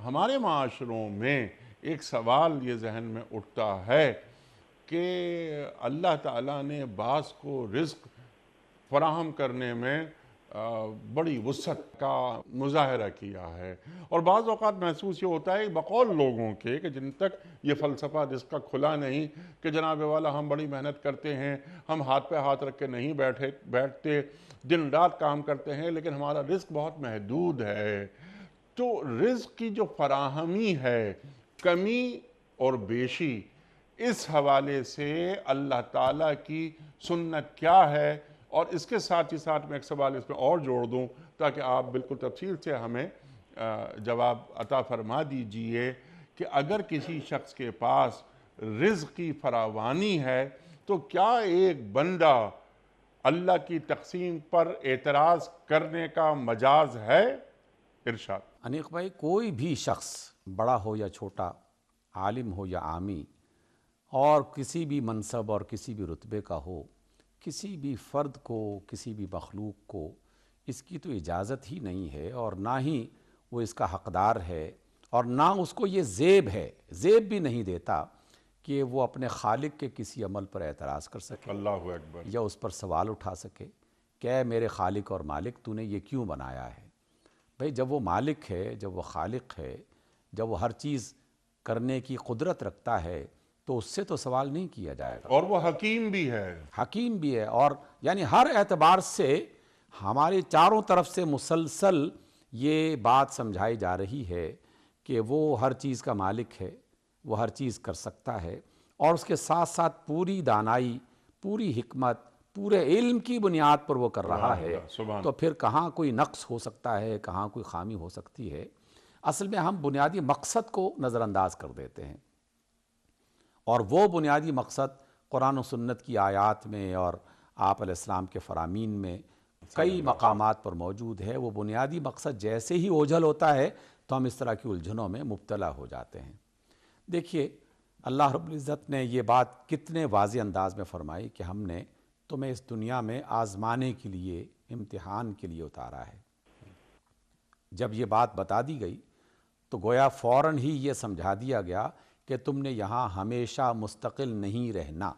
ہمارے معاشروں میں ایک سوال یہ ذہن میں اٹھتا ہے کہ اللہ تعالیٰ نے بعض کو رزق فراہم کرنے میں بڑی وسعت کا مظاہرہ کیا ہے، اور بعض اوقات محسوس یہ ہوتا ہے بقول لوگوں کے کہ جن تک یہ فلسفہ رزق کا کھلا نہیں کہ جناب والا ہم بڑی محنت کرتے ہیں، ہم ہاتھ پہ ہاتھ رکھ کے نہیں بیٹھتے، دن رات کام کرتے ہیں، لیکن ہمارا رزق بہت محدود ہے۔ تو رزق کی جو فراہمی ہے، کمی اور بیشی، اس حوالے سے اللہ تعالیٰ کی سنت کیا ہے؟ اور اس کے ساتھ ہی ساتھ میں ایک سوال اس میں اور جوڑ دوں تاکہ آپ بالکل تفصیل سے ہمیں جواب عطا فرما دیجئے کہ اگر کسی شخص کے پاس رزق کی فراوانی ہے تو کیا ایک بندہ اللہ کی تقسیم پر اعتراض کرنے کا مجاز ہے؟ ارشاد۔ انیق بھائی، کوئی بھی شخص بڑا ہو یا چھوٹا، عالم ہو یا عامی، اور کسی بھی منصب اور کسی بھی رتبے کا ہو، کسی بھی فرد کو، کسی بھی مخلوق کو اس کی تو اجازت ہی نہیں ہے، اور نہ ہی وہ اس کا حقدار ہے، اور نہ اس کو یہ زیب ہے، زیب بھی نہیں دیتا کہ وہ اپنے خالق کے کسی عمل پر اعتراض کر سکے اللہ اکبر۔ یا اس پر سوال اٹھا سکے کہ اے میرے خالق اور مالک، تو نے یہ کیوں بنایا ہے؟ بھئی جب وہ مالک ہے، جب وہ خالق ہے، جب وہ ہر چیز کرنے کی قدرت رکھتا ہے تو اس سے تو سوال نہیں کیا جائے گا۔ اور وہ حکیم بھی ہے۔ حکیم بھی ہے، اور یعنی ہر اعتبار سے ہمارے چاروں طرف سے مسلسل یہ بات سمجھائی جا رہی ہے کہ وہ ہر چیز کا مالک ہے، وہ ہر چیز کر سکتا ہے، اور اس کے ساتھ ساتھ پوری دانائی، پوری حکمت، پورے علم کی بنیاد پر وہ کر رہا ہے، تو پھر کہاں کوئی نقص ہو سکتا ہے، کہاں کوئی خامی ہو سکتی ہے؟ اصل میں ہم بنیادی مقصد کو نظر انداز کر دیتے ہیں، اور وہ بنیادی مقصد قرآن و سنت کی آیات میں اور آپ علیہ السلام کے فرامین میں کئی مقامات پر موجود ہے۔ وہ بنیادی مقصد جیسے ہی اوجھل ہوتا ہے تو ہم اس طرح کی الجھنوں میں مبتلا ہو جاتے ہیں۔ دیکھیے، اللہ رب العزت نے یہ بات کتنے واضح انداز میں فرمائی کہ ہم نے تمہیں اس دنیا میں آزمانے کے لیے، امتحان کے لیے اتارا ہے۔ جب یہ بات بتا دی گئی تو گویا فوراً ہی یہ سمجھا دیا گیا کہ تم نے یہاں ہمیشہ مستقل نہیں رہنا۔